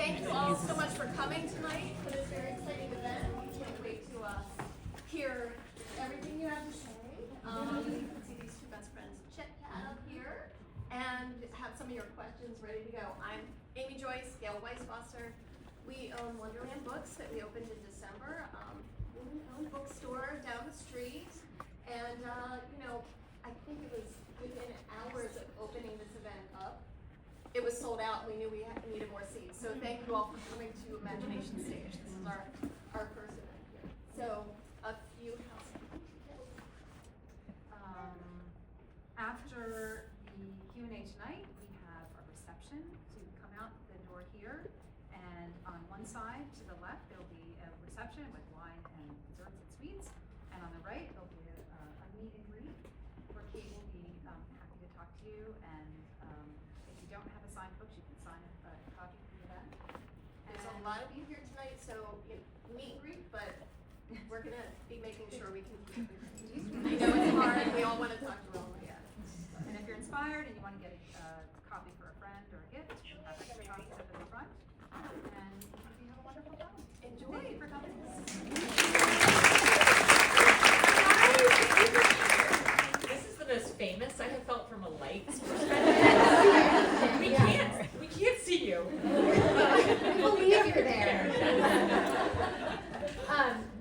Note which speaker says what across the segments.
Speaker 1: Thank you all so much for coming tonight for this very exciting event. We can't wait to hear everything you have to say. You can see these two best friends chit chat up here and have some of your questions ready to go. I'm Amy Joyce, Gail Weiswasser. We own Wonderland Books that we opened in December. We own a bookstore down the street, and I think it was within hours of opening this event up. It was sold out. We knew we needed more seats. So thank you all for coming to Imagination Stage. This is our first event here. So a few housekeeping details.
Speaker 2: After the Q&A tonight, we have a reception to come out the door here, and on one side to the left there'll be a reception with wine and desserts and sweets, and on the right there'll be a meet and greet where Kate will be happy to talk to you, and if you don't have a signed book, you can sign a copy for that.
Speaker 1: There's a lot of you here tonight, so meet and greet, but we're going to be making sure we can keep it. I know it's hard. We all want to talk to Roma.
Speaker 2: Yeah. And if you're inspired and you want to get a copy for a friend or a gift, we have extra copies up in the front. And you have a wonderful time.
Speaker 1: Enjoy.
Speaker 2: Thank you for coming.
Speaker 3: This is the most famous I have felt from a lights perspective. We can't see you.
Speaker 4: We believe you're there.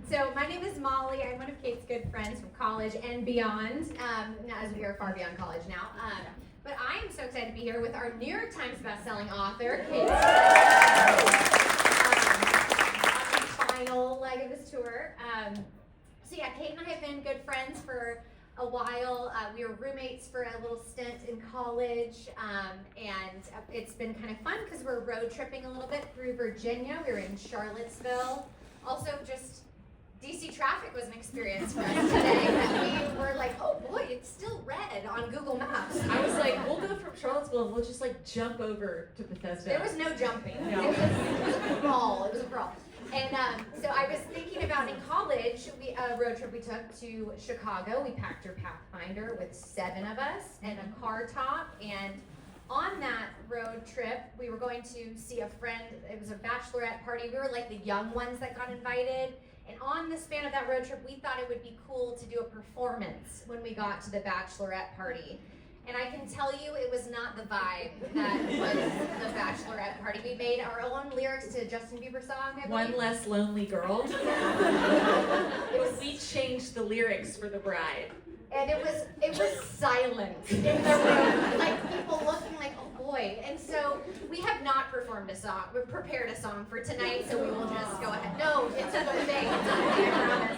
Speaker 4: So my name is Molly. I'm one of Kate's good friends from college and beyond, as we are far beyond college now. But I am so excited to be here with our New York Times bestselling author, Kate. On the final leg of this tour. So yeah, Kate and I have been good friends for a while. We were roommates for a little stint in college, and it's been kind of fun because we're road tripping a little bit through Virginia. We were in Charlottesville. Also, just DC traffic was an experience for us today. That we were like, oh boy, it's still red on Google Maps.
Speaker 3: I was like, we'll go from Charlottesville and we'll just like jump over to Bethesda.
Speaker 4: There was no jumping.
Speaker 3: No.
Speaker 4: It was a brawl. It was a brawl. And so I was thinking about in college, a road trip we took to Chicago. We packed our Pathfinder with 7 of us and a car top. And on that road trip, we were going to see a friend. It was a bachelorette party. We were like the young ones that got invited. And on the span of that road trip, we thought it would be cool to do a performance when we got to the bachelorette party. And I can tell you it was not the vibe that was the bachelorette party. We made our own lyrics to a Justin Bieber song, I believe.
Speaker 3: One Less Lonely Girl. We changed the lyrics for the bride.
Speaker 4: And it was silent in the room, like people looking like, oh boy. And so we have not performed a song. We've prepared a song for tonight, so we will just go ahead. No, it's a thing. It's a thing, I promise.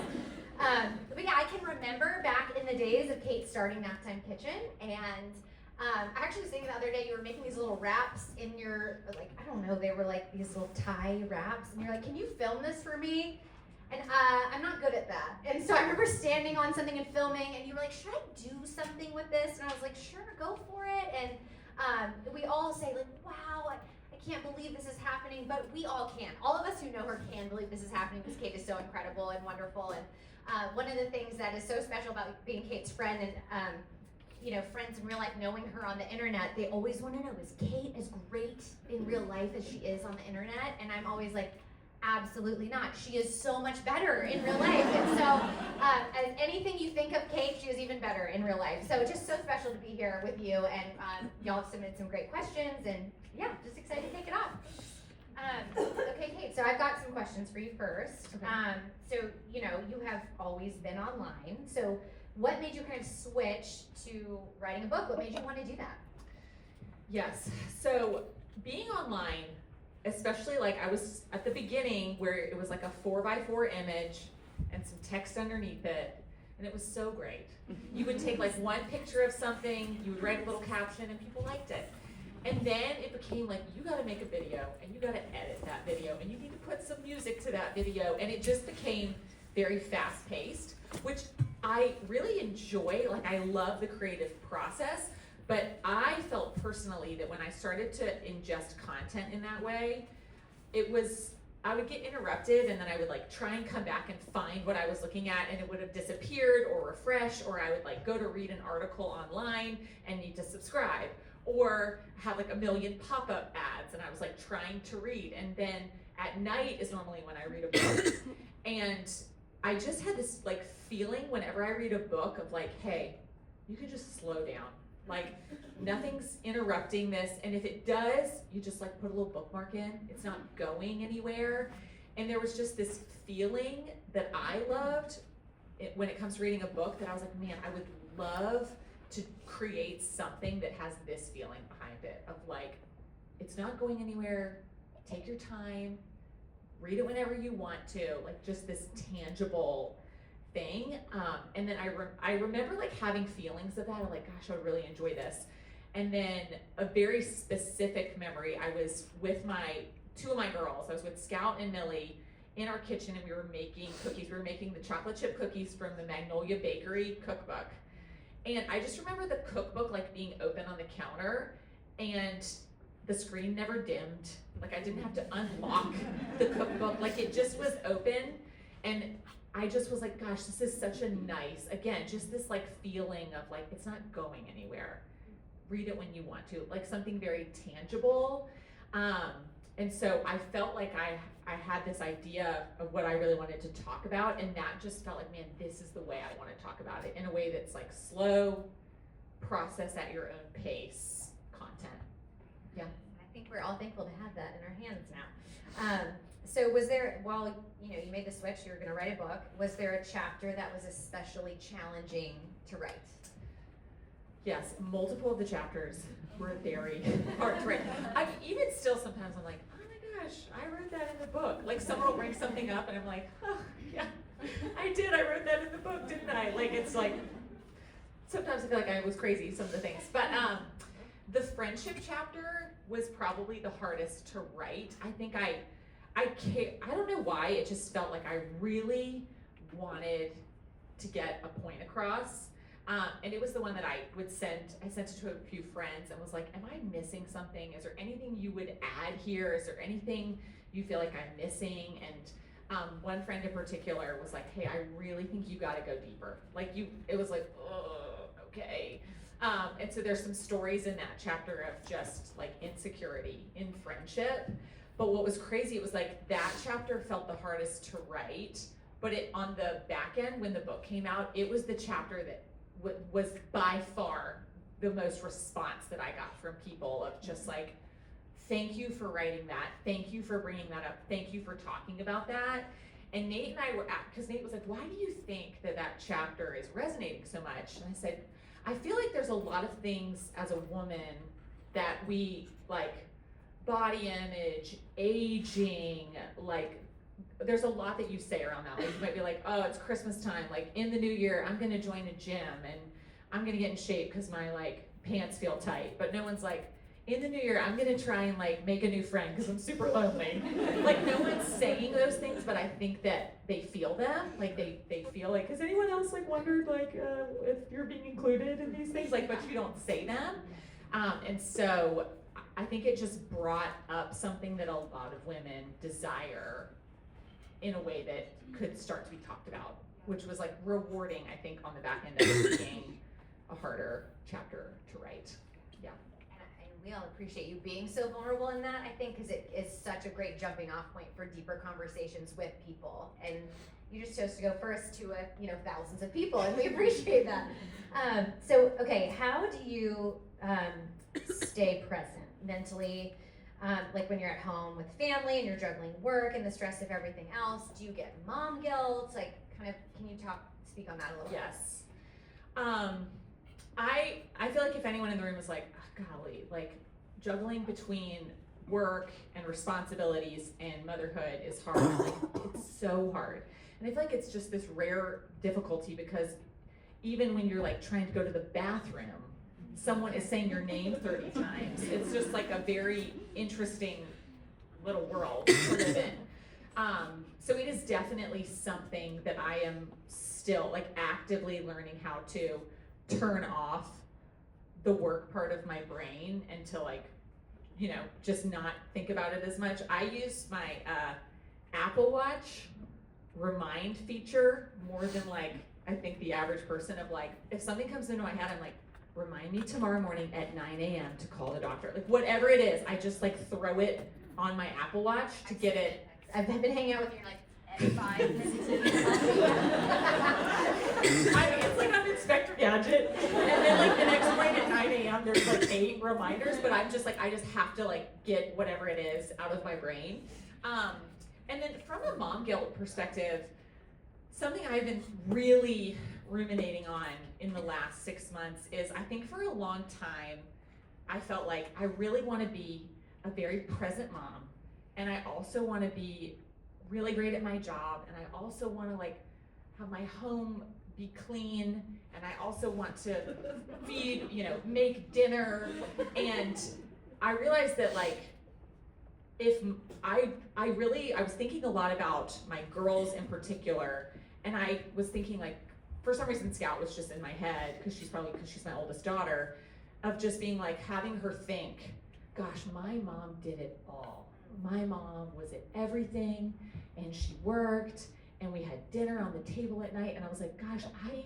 Speaker 4: But yeah, I can remember back in the days of Kate starting Naptime Kitchen, and I actually was thinking the other day you were making these little wraps in your, like, I don't know, they were like these little Thai wraps, and you're like, can you film this for me? And I'm not good at that. And so I remember standing on something and filming, and you were like, should I do something with this? And I was like, sure, go for it. And we all say, like, wow, I can't believe this is happening, but we all can. All of us who know her can believe this is happening because Kate is so incredible and wonderful. And one of the things that is so special about being Kate's friend and friends in real life, knowing her on the internet, they always want to know, is Kate as great in real life as she is on the internet? And I'm always like, absolutely not. She is so much better in real life. And so as anything you think of Kate, she is even better in real life. So just so special to be here with you, and y'all have submitted some great questions, and yeah, just excited to take it off. Okay, Kate, so I've got some questions for you first.
Speaker 3: Okay.
Speaker 4: So, you have always been online. So what made you kind of switch to writing a book? What made you want to do that?
Speaker 3: Yes. So being online, especially like I was at the beginning where it was like a 4x4 image and some text underneath it, and it was so great. You would take like one picture of something, you would write a little caption, and people liked it. And then it became like, you gotta make a video, and you gotta edit that video, and you need to put some music to that video, and it just became very fast-paced, which I really enjoy. Like, I love the creative process, but I felt personally that when I started to ingest content in that way, I would get interrupted, and then I would like try and come back and find what I was looking at, and it would have disappeared or refresh, or I would like go to read an article online and need to subscribe, or have like a million pop-up ads and I was like trying to read. And then at night is normally when I read a book. And I just had this like feeling whenever I read a book of like, hey, you can just slow down. Like nothing's interrupting this. And if it does, you just like put a little bookmark in. It's not going anywhere. And there was just this feeling that I loved when it comes to reading a book that I was like, man, I would love to create something that has this feeling behind it of like, it's not going anywhere, take your time, read it whenever you want to, like just this tangible thing. And then I remember like having feelings of that, of like, gosh, I would really enjoy this. And then a very specific memory, I was with two of my girls, I was with Scout and Millie in our kitchen and we were making cookies. We were making the chocolate chip cookies from the Magnolia Bakery cookbook. And I just remember the cookbook like being open on the counter and the screen never dimmed. Like I didn't have to unlock the cookbook. Like it just was open. And I just was like, gosh, this is such a nice, again, just this like feeling of like, it's not going anywhere. Read it when you want to, like something very tangible. And so I felt like I had this idea of what I really wanted to talk about, and that just felt like, man, this is the way I want to talk about it, in a way that's like slow, process at your own pace content. Yeah.
Speaker 4: I think we're all thankful to have that in our hands now. So was there, while you made the switch, you were going to write a book, was there a chapter that was especially challenging to write?
Speaker 3: Yes, multiple of the chapters were very hard to write. Even still sometimes I'm like, oh my gosh, I wrote that in the book. Like someone will bring something up and I'm like, oh yeah, I did, I wrote that in the book, didn't I? Like it's like, sometimes I feel like I was crazy, some of the things. But the friendship chapter was probably the hardest to write. I think I don't know why, it just felt like I really wanted to get a point across. And it was the one that I sent it to a few friends and was like, am I missing something? Is there anything you would add here? Is there anything you feel like I'm missing? And one friend in particular was like, hey, I really think you gotta go deeper. Like it was like, oh, okay. And so there's some stories in that chapter of just like insecurity in friendship. But what was crazy, it was like that chapter felt the hardest to write, but on the back end, when the book came out, it was the chapter that was by far the most response that I got from people of just like, thank you for writing that. Thank you for bringing that up. Thank you for talking about that. And Nate and I were because Nate was like, why do you think that chapter is resonating so much? And I said, I feel like there's a lot of things as a woman that we like, body image, aging, like there's a lot that you say around that. Like you might be like, oh, it's Christmas time. Like in the new year, I'm gonna join a gym and I'm gonna get in shape because my like pants feel tight. But no one's like, in the new year, I'm gonna try and like make a new friend because I'm super lonely. Like no one's saying those things, but I think that they feel them. Like they feel like, has anyone else like wondered like if you're being included in these things? Like, but you don't say them. And so I think it just brought up something that a lot of women desire in a way that could start to be talked about, which was like rewarding, I think, on the back end of it being a harder chapter to write. Yeah.
Speaker 4: And we all appreciate you being so vulnerable in that, I think, because it is such a great jumping off point for deeper conversations with people. And you just chose to go first to thousands of people, and we appreciate that. So, okay, how do you stay present mentally? Like when you're at home with family and you're juggling work and the stress of everything else, do you get mom guilt? Like, kind of, can you speak on that a little bit?
Speaker 3: Yes. I feel like if anyone in the room is like, oh, golly, like juggling between work and responsibilities and motherhood is hard. Like, it's so hard. And I feel like it's just this rare difficulty because even when you're like trying to go to the bathroom, someone is saying your name 30 times. It's just like a very interesting little world to live in. So it is definitely something that I am still like actively learning how to turn off the work part of my brain and to like, just not think about it as much. I use my Apple Watch remind feature more than like, I think the average person of like, if something comes into my head, I'm like, remind me tomorrow morning at 9 a.m. to call the doctor. Like whatever it is, I just like throw it on my Apple Watch to get it.
Speaker 4: I've been hanging out with you, like, at 5 minutes.
Speaker 3: I mean, it's like I'm Inspector Gadget, and then like the next morning at 9 a.m. there's like 8 reminders, but I'm just like, I just have to like get whatever it is out of my brain. And then from a mom guilt perspective, something I've been really ruminating on in the last 6 months is I think for a long time, I felt like I really want to be a very present mom, and I also want to be really great at my job, and I also want to like have my home be clean, and I also want to feed, make dinner. And I realized that like if I was thinking a lot about my girls in particular, and I was thinking like, for some reason Scout was just in my head because she's my oldest daughter, of just being like having her think, gosh, my mom did it all. My mom was at everything, and she worked, and we had dinner on the table at night, and I was like, gosh, I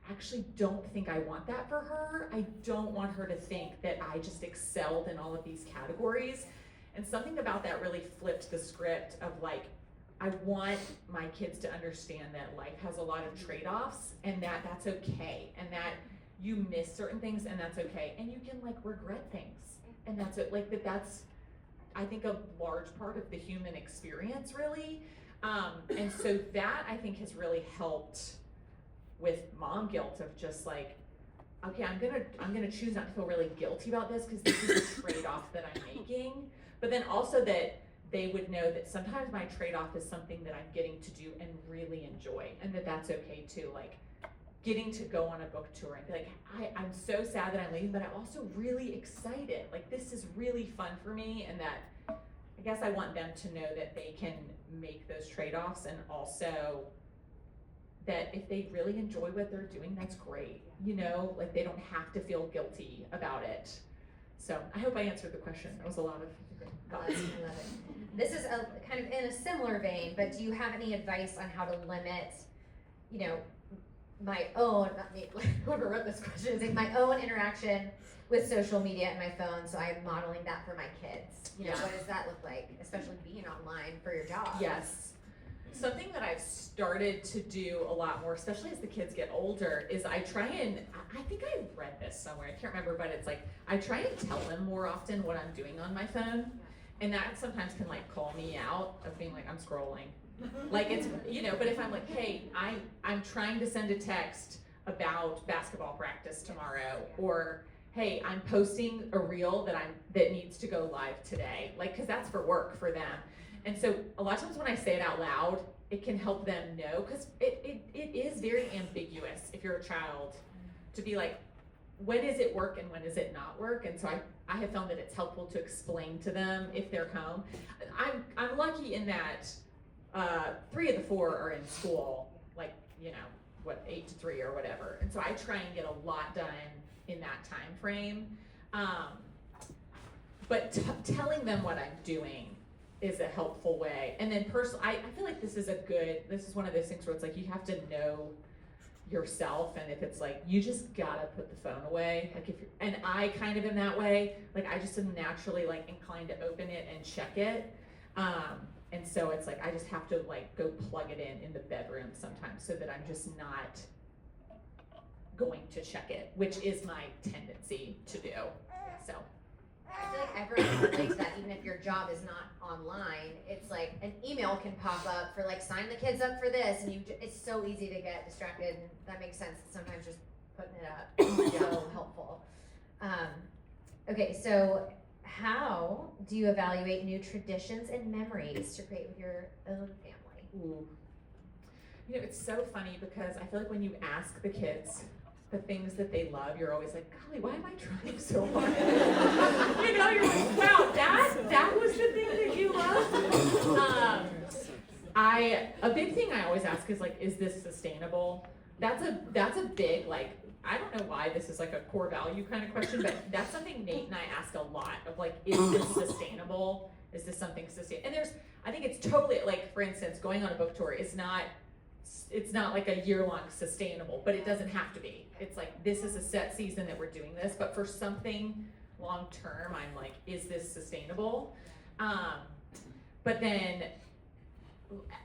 Speaker 3: actually don't think I want that for her. I don't want her to think that I just excelled in all of these categories. And something about that really flipped the script of like, I want my kids to understand that life has a lot of trade-offs, and that that's okay, and that you miss certain things, and that's okay, and you can like regret things, and that's it. Like that's I think a large part of the human experience, really. And so that I think has really helped with mom guilt of just like, okay, I'm gonna choose not to feel really guilty about this because this is a trade-off that I'm making. But then also that they would know that sometimes my trade-off is something that I'm getting to do and really enjoy, and that that's okay too. Like getting to go on a book tour and be like, I'm so sad that I'm leaving, but I'm also really excited. Like this is really fun for me, and that I guess I want them to know that they can make those trade-offs, and also that if they really enjoy what they're doing, that's great. Like they don't have to feel guilty about it. So I hope I answered the question. That was a lot of thoughts.
Speaker 4: I love it. This is a kind of in a similar vein, but do you have any advice on how to limit, my own, not me, whoever wrote this question, is like my own interaction with social media and my phone, so I'm modeling that for my kids. What does that look like, especially being online for your job?
Speaker 3: Yes. Something that I've started to do a lot more, especially as the kids get older, is I try and, I think I read this somewhere, I can't remember, but it's like, I try and tell them more often what I'm doing on my phone, and that sometimes can like call me out of being like, I'm scrolling. Like it's, but if I'm like, hey, I'm trying to send a text about basketball practice tomorrow, or hey, I'm posting a reel that needs to go live today, like, cause that's for work for them. And so a lot of times when I say it out loud, it can help them know, cause it is very ambiguous if you're a child to be like, when is it work and when is it not work? And so I have found that it's helpful to explain to them if they're home. I'm lucky in that 3 of the 4 are in school, like, 8 to 3 or whatever. And so I try and get a lot done in that time frame. But telling them what I'm doing is a helpful way. And then I feel like this is one of those things where it's like, you have to know yourself, and if it's like, you just gotta put the phone away. Like and I kind of am that way, like I just am naturally like inclined to open it and check it. And so it's like, I just have to like go plug it in the bedroom sometimes so that I'm just not going to check it, which is my tendency to do, so.
Speaker 4: I feel like everyone relates that, even if your job is not online, it's like an email can pop up for like, sign the kids up for this, and it's so easy to get distracted, and that makes sense. Sometimes just putting it up is so helpful. Okay, so how do you evaluate new traditions and memories to create with your own family?
Speaker 3: Ooh. It's so funny because I feel like when you ask the kids the things that they love, you're always like, golly, why am I trying so hard? You're like, wow, that was the thing that you loved. A big thing I always ask is like, is this sustainable? That's a big, like, I don't know why this is like a core value kind of question, but that's something Nate and I ask a lot of like, is this sustainable? Is this something sustainable? And I think it's totally, like, for instance, going on a book tour is not it's not like a year-long sustainable, but it doesn't have to be. It's like, this is a set season that we're doing this, but for something long-term, I'm like, is this sustainable? But then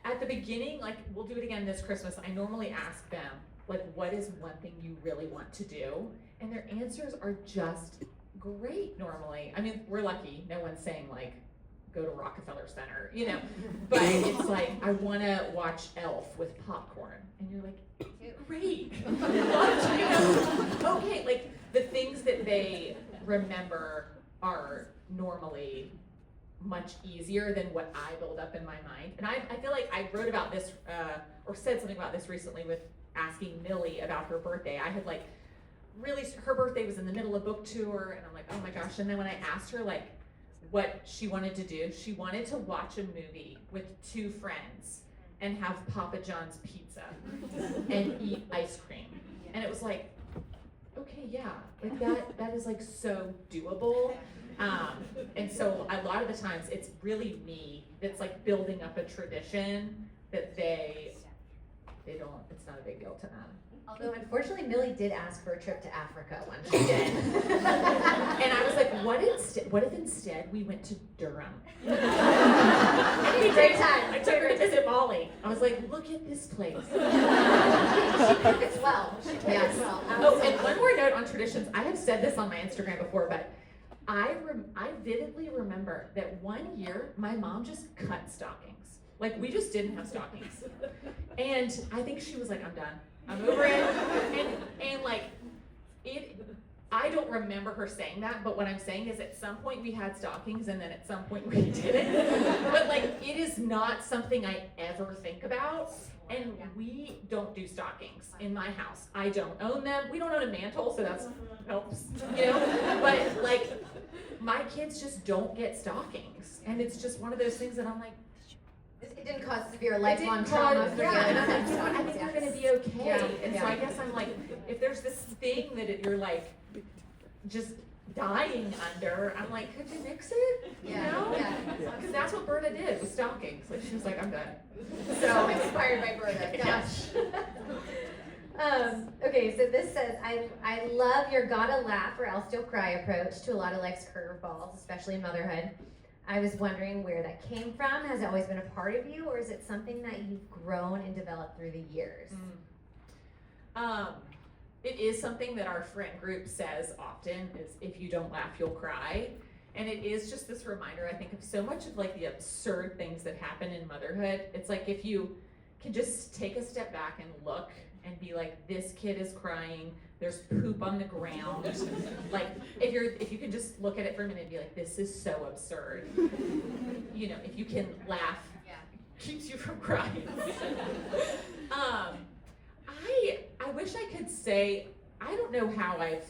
Speaker 3: at the beginning, like, we'll do it again this Christmas, I normally ask them, like, what is one thing you really want to do? And their answers are just great normally. I mean, we're lucky, no one's saying like, go to Rockefeller Center, you know, but it's like, I wanna watch Elf with popcorn, and you're like, great, you know? Okay, like, the things that they remember are normally much easier than what I build up in my mind. And I feel like I wrote about this, or said something about this recently with asking Millie about her birthday. I had like, really, her birthday was in the middle of book tour, and I'm like, oh my gosh, and then when I asked her like, what she wanted to do, she wanted to watch a movie with two friends and have Papa John's pizza and eat ice cream. And it was like, okay, yeah, like that is like so doable. And so a lot of the times it's really me that's like building up a tradition that they don't, it's not a big deal to them.
Speaker 4: Although unfortunately Millie did ask for a trip to Africa one
Speaker 3: She
Speaker 4: time.
Speaker 3: did. And I was like, what if instead we went to Durham?
Speaker 4: It'd be a great time.
Speaker 3: I took her to visit Molly. I was like, look at this place.
Speaker 4: She cooks well. She cooks well.
Speaker 3: Oh, and one more note on traditions. I have said this on my Instagram before, but I vividly remember that one year my mom just cut stockings. Like, we just didn't have stockings. And I think she was like, I'm done. I'm over it. And like, I don't remember her saying that, but what I'm saying is at some point we had stockings and then at some point we didn't. But like, it is not something I ever think about. And we don't do stockings in my house. I don't own them. We don't own a mantle, so that helps, you know? But like, my kids just don't get stockings. And it's just one of those things that I'm like,
Speaker 4: It didn't cause severe lifelong trauma for you.
Speaker 3: and I'm like, I think we're gonna be okay.
Speaker 4: Yeah,
Speaker 3: And so I guess I'm like, if there's this thing that you're like, just dying under, I'm like, could you mix it? You know?
Speaker 4: Yeah.
Speaker 3: Because that's what Berta did with stockings. Like, she was like, I'm done.
Speaker 4: So I'm inspired by Bertha. Gosh. Okay, so this says, I love your gotta laugh or else you'll cry approach to a lot of life's curveballs, especially in motherhood. I was wondering where that came from. Has it always been a part of you, or is it something that you've grown and developed through the years?
Speaker 3: It is something that our friend group says often, is if you don't laugh, you'll cry. And it is just this reminder, I think, of so much of like the absurd things that happen in motherhood. It's like, if you can just take a step back and look and be like, this kid is crying, there's poop on the ground. Like, if you can just look at it for a minute and be like, this is so absurd. You know, if you can laugh, keeps you from crying. I wish I could say, I don't know how I've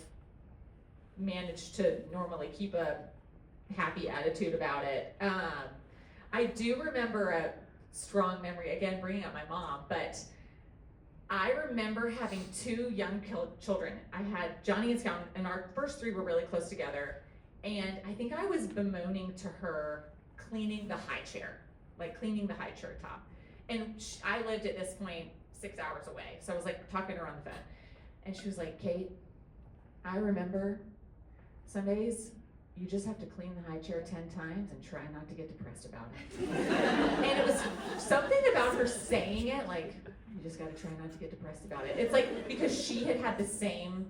Speaker 3: managed to normally keep a happy attitude about it. I do remember a strong memory, again, bringing up my mom, but I remember having two young children. I had Johnny and Scout, and our first three were really close together. And I think I was bemoaning to her cleaning the high chair top. And I lived at this point 6 hours away. So I was like talking to her on the phone. And she was like, Kate, I remember some days you just have to clean the high chair 10 times and try not to get depressed about it. And it was something about her saying it, like, you just gotta try not to get depressed about it. It's like, because she had the same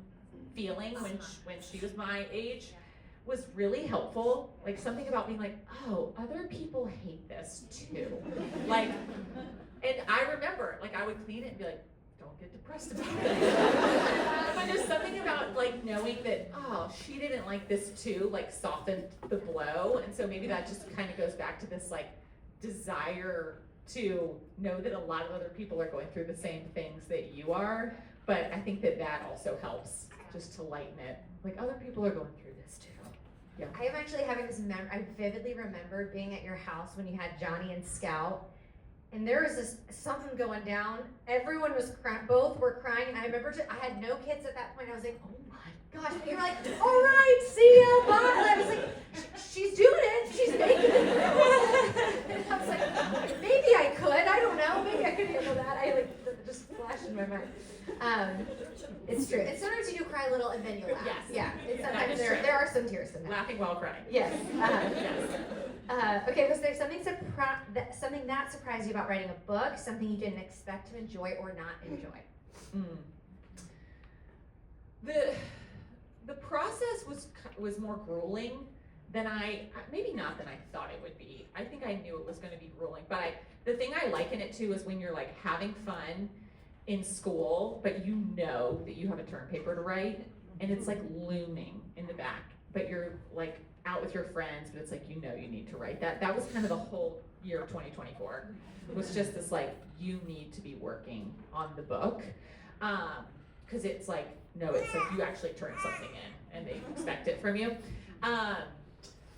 Speaker 3: feeling when she was my age, was really helpful. Like, something about being like, oh, other people hate this too. Like, and I remember, like, I would clean it and be like, don't get depressed about it. But there's something about like knowing that, oh, she didn't like this too, like softened the blow. And so maybe that just kind of goes back to this like desire to know that a lot of other people are going through the same things that you are. But I think that also helps just to lighten it. Like, other people are going through this too. Yeah.
Speaker 4: I am actually having this I vividly remember being at your house when you had Johnny and Scout. And there was something going down. Everyone was crying. Both were crying. And I remember I had no kids at that point. I was like, oh my gosh. But you were like, all right, see ya, bye. And I was like, she's doing it. She's making it. And I was like, maybe I could. I don't know. Maybe I could handle that. It's true. And sometimes you do cry a little and then you laugh.
Speaker 3: Yes.
Speaker 4: Yeah. And
Speaker 3: That
Speaker 4: sometimes
Speaker 3: is
Speaker 4: there
Speaker 3: true.
Speaker 4: there are some tears in that.
Speaker 3: Laughing while crying.
Speaker 4: Yes.
Speaker 3: Yes.
Speaker 4: Okay, was there something something that surprised you about writing a book? Something you didn't expect to enjoy or not enjoy?
Speaker 3: The process was more grueling than maybe not than I thought it would be. I think I knew it was going to be grueling, but the thing I liken it to is when you're like having fun in school, but you know that you have a term paper to write, and it's like looming in the back, but you're like out with your friends, but it's like you know you need to write that. That was kind of the whole year of 2024. It was just this like, you need to be working on the book, because it's like, no, it's like you actually turn something in and they expect it from you.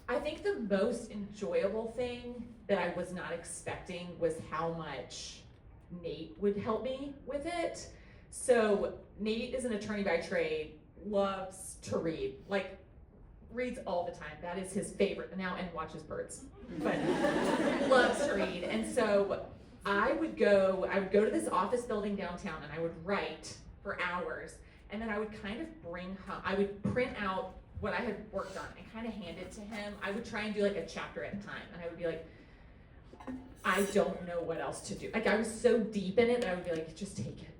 Speaker 3: I think the most enjoyable thing that I was not expecting was how much Nate would help me with it. So Nate is an attorney by trade, loves to read, like reads all the time. That is his favorite now, and watches birds, but loves to read. And so I would go to this office building downtown and I would write for hours. And then I would kind of I would print out what I had worked on and kind of hand it to him. I would try and do like a chapter at a time. And I would be like, I don't know what else to do. Like I was so deep in it that I would be like, just take it.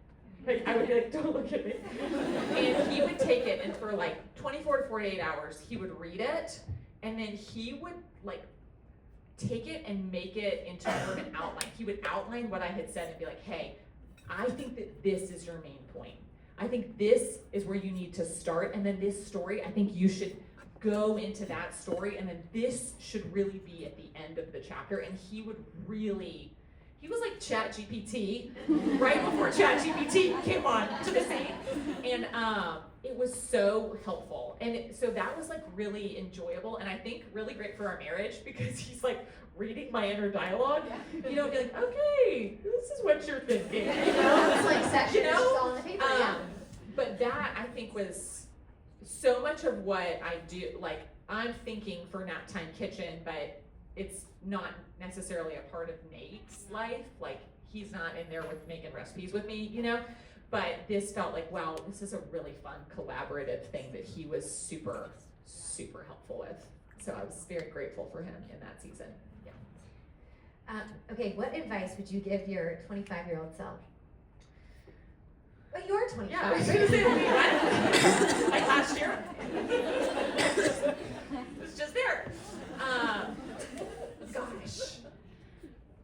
Speaker 3: Like I would be like, don't look at me. And he would take it, and for like 24 to 48 hours, he would read it. And then he would like take it and make it into more of an outline. He would outline what I had said and be like, hey, I think that this is your main point. I think this is where you need to start, and then this story, I think you should go into that story, and then this should really be at the end of the chapter. And he was like ChatGPT, right before ChatGPT came on to the scene. And it was so helpful. And so that was like really enjoyable, and I think really great for our marriage, because he's like reading my inner dialogue, you know, be like, okay, this is what you're thinking, you know?
Speaker 4: It's like sections,
Speaker 3: You know?
Speaker 4: just all on the paper, yeah.
Speaker 3: But that, I think, was so much of what I do. Like, I'm thinking for Naptime Kitchen, but it's not necessarily a part of Nate's life. Like, he's not in there with making recipes with me, you know? But this felt like, wow, this is a really fun collaborative thing that he was super, super helpful with. So I was very grateful for him in that season. Yeah.
Speaker 4: Okay, what advice would you give your 25-year-old self? Well, you're 25.
Speaker 3: Yeah, I was gonna say, what? Like last year. It's just there. Gosh.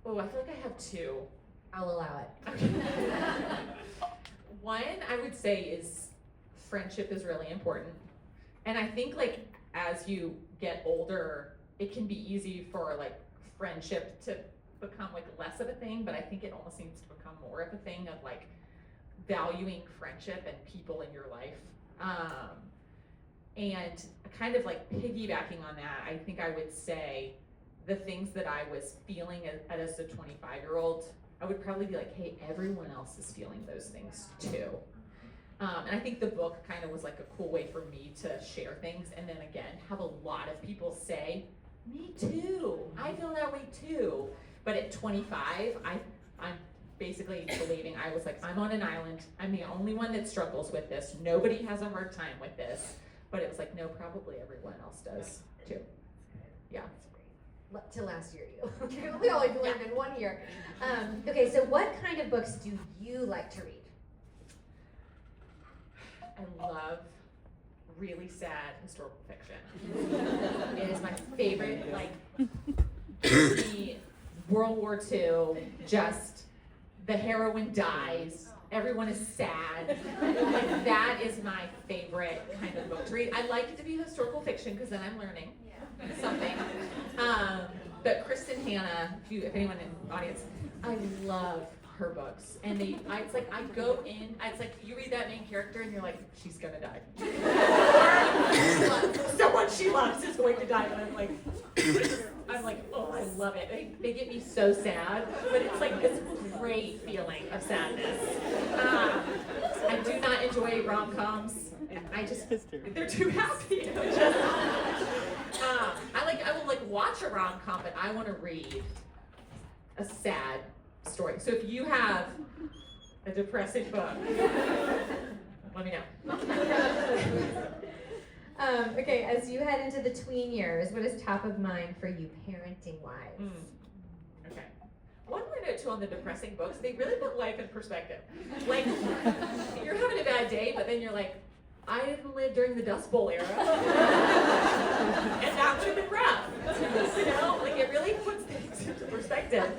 Speaker 3: Oh, I feel like I have two.
Speaker 4: I'll allow it.
Speaker 3: Okay. One, I would say, is friendship is really important. And I think like as you get older, it can be easy for like friendship to become like less of a thing, but I think it almost seems to become more of a thing of like valuing friendship and people in your life. And kind of like piggybacking on that, I think I would say the things that I was feeling as a 25-year-old, I would probably be like, hey, everyone else is feeling those things too. And I think the book kind of was like a cool way for me to share things, and then again, have a lot of people say, me too, I feel that way too. But at 25, I'm basically believing, I was like, I'm on an island, I'm the only one that struggles with this, nobody has a hard time with this. But it was like, no, probably everyone else does too. Yeah.
Speaker 4: To last year, you. We only learned in 1 year. Okay, so what kind of books do you like to read?
Speaker 3: I love really sad historical fiction. It is my favorite, like, the World War II, just the heroine dies, everyone is sad. Like, that is my favorite kind of book to read. I like it to be historical fiction because then I'm learning something. But Kristen Hanna, if anyone in the audience, I love her books. And it's like I go in, it's like you read that main character and you're like, she's gonna die. Or someone she loves is going to die. And I'm like, oh, I love it. They get me so sad, but it's like this great feeling of sadness. I do not enjoy rom-coms. They're too happy. I will like watch a rom-com, but I want to read a sad story. So if you have a depressing book, let me know.
Speaker 4: Okay, as you head into the tween years, what is top of mind for you parenting-wise?
Speaker 3: Okay. One more note too on the depressing books, they really put life in perspective. Like, you're having a bad day, but then you're like, I didn't live during the Dust Bowl era. And now it's been rough. You know, like it really puts things into perspective.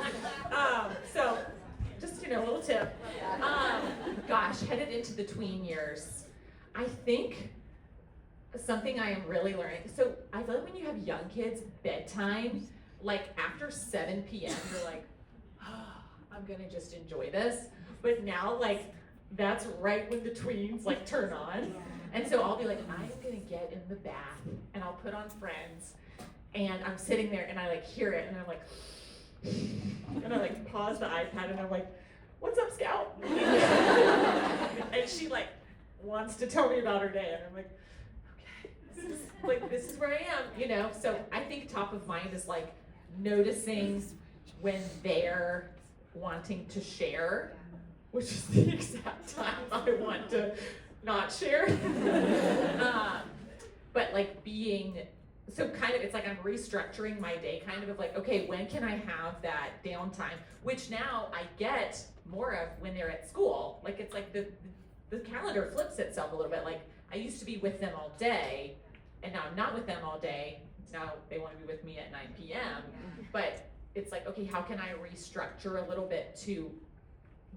Speaker 3: So, just, a little tip. Gosh, headed into the tween years, I think something I am really learning. So, I feel like when you have young kids, bedtime, like after 7 p.m., you're like, oh, I'm gonna just enjoy this. But now, like, that's right when the tweens like turn on. And so I'll be like, I'm gonna get in the bath and I'll put on Friends and I'm sitting there and I like hear it and I'm like, and I like pause the iPad and I'm like, what's up, Scout? And she like wants to tell me about her day and I'm like, okay, this is where I am, So I think top of mind is like noticing when they're wanting to share, which is the exact time I want to not share. But like so kind of, it's like I'm restructuring my day kind of like, okay, when can I have that downtime? Which now I get more of when they're at school. Like it's like the calendar flips itself a little bit. Like I used to be with them all day and now I'm not with them all day. Now they want to be with me at 9 p.m. But it's like, okay, how can I restructure a little bit to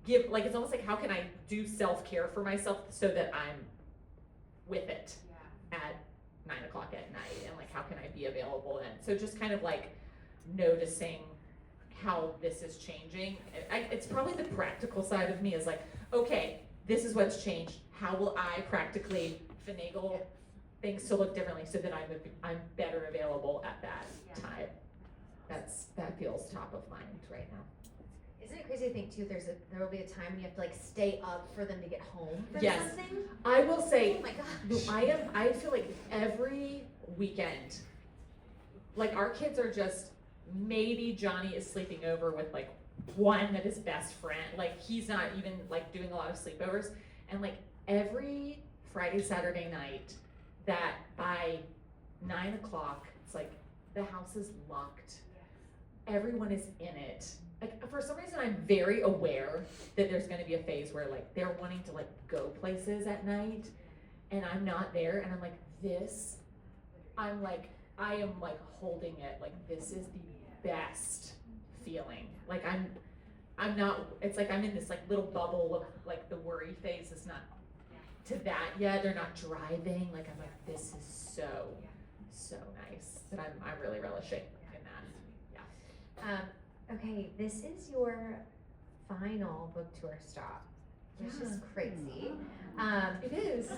Speaker 3: give, like, it's almost like how can I do self-care for myself so that I'm with it at 9 o'clock at night, and like how can I be available then? So just kind of like noticing how this is changing. It's probably the practical side of me is like, okay, this is what's changed. How will I practically finagle things to look differently so that I'm better available at that time? That feels top of mind right now.
Speaker 4: Isn't it crazy to think too, there will be a time when you have to like stay up for them to get home from
Speaker 3: Yes.
Speaker 4: something?
Speaker 3: I will say,
Speaker 4: Oh my gosh.
Speaker 3: I feel like every weekend, like our kids are just, maybe Johnny is sleeping over with like one that is best friend, like he's not even like doing a lot of sleepovers, and like every Friday, Saturday night that by 9 o'clock, it's like the house is locked, everyone is in it. Like for some reason I'm very aware that there's gonna be a phase where like they're wanting to like go places at night and I'm not there and I'm like I am like holding it, like this is the best feeling. Like I'm not, it's like I'm in this like little bubble of like the worry phase is not to that yet. They're not driving, like I'm like this is so nice that I'm really relishing in that.
Speaker 4: Okay, this is your final book tour stop, which is crazy.
Speaker 3: It is.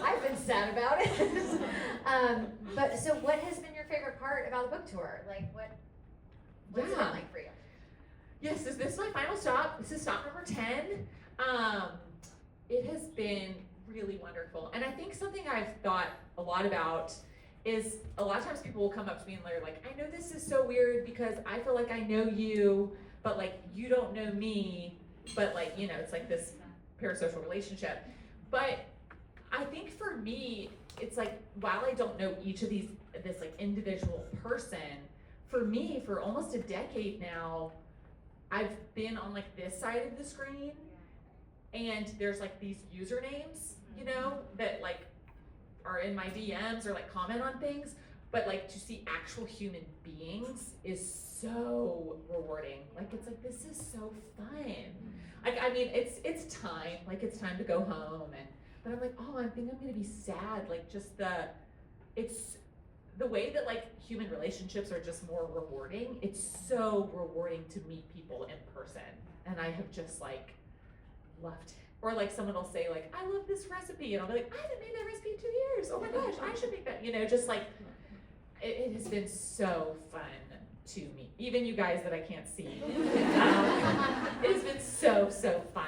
Speaker 4: I've been sad about it. But so what has been your favorite part about the book tour? Like what's it been like for you?
Speaker 3: Yes, this is my final stop. This is stop number 10. It has been really wonderful. And I think something I've thought a lot about is a lot of times people will come up to me and they're like, I know this is so weird because I feel like I know you, but like you don't know me, but like, it's like this parasocial relationship. But I think for me, it's like, while I don't know each of this like individual person, for me, for almost a decade now, I've been on like this side of the screen and there's like these usernames, that like are in my DMs or like comment on things, but like to see actual human beings is so rewarding. Like it's like, this is so fun. Like, I mean, it's time, like it's time to go home but I'm like, oh, I think I'm gonna be sad. Like just it's the way that like human relationships are just more rewarding. It's so rewarding to meet people in person. And I have just like loved it. Or like someone will say like, I love this recipe, and I'll be like, I haven't made that recipe in 2 years. Oh my gosh, I should make that. Just like, it has been so fun to me. Even you guys that I can't see. It has been so fun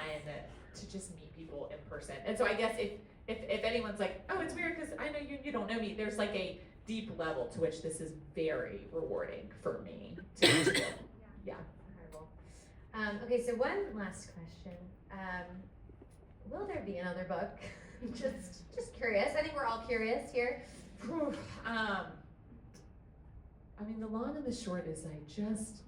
Speaker 3: to just meet people in person. And so I guess if anyone's like, oh, it's weird because I know you don't know me, there's like a deep level to which this is very rewarding for me to do. Yeah.
Speaker 4: Incredible. Okay, so one last question. Will there be another book? just curious. I think we're all curious here.
Speaker 3: I mean, the long and the short is I just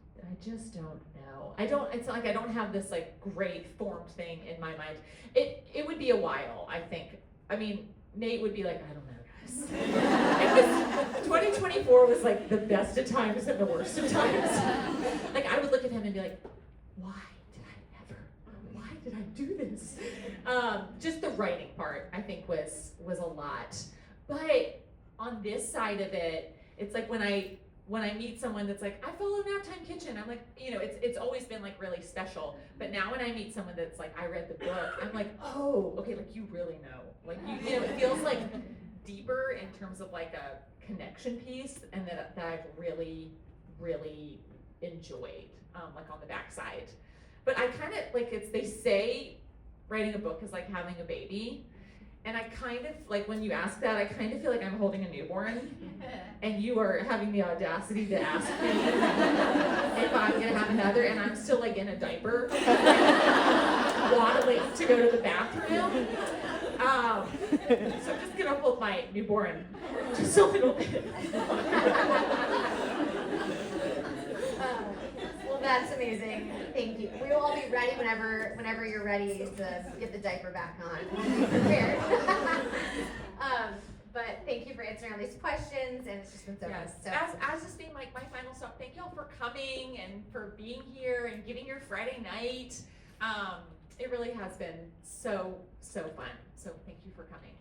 Speaker 3: don't know. It's not like I don't have this like great formed thing in my mind. It would be a while, I think. I mean, Nate would be like, I don't know, guys. 2024 was like the best of times and the worst of times. Like I would look at him and be like, why did I do this? Just the writing part, I think was a lot. But on this side of it, it's like when I meet someone that's like, I follow Naptime Kitchen, I'm like, it's always been like really special. But now when I meet someone that's like, I read the book, I'm like, oh, okay, like you really know. Like it feels like deeper in terms of like a connection piece, and that I've really, really enjoyed, like on the backside. But I kind of like they say writing a book is like having a baby. And I kind of, like when you ask that, I kind of feel like I'm holding a newborn. And you are having the audacity to ask me if I'm gonna have another, and I'm still like in a diaper, waddling to go to the bathroom. So I'm just gonna hold my newborn just a little bit.
Speaker 4: Well, that's amazing. Thank you. We will all be ready whenever you're ready to get the diaper back on. We'll be prepared. But thank you for answering all these questions, and it's just been so
Speaker 3: Yes.
Speaker 4: fun.
Speaker 3: As this being like my final stop, thank y'all for coming and for being here and getting your Friday night. It really has been so fun. So thank you for coming.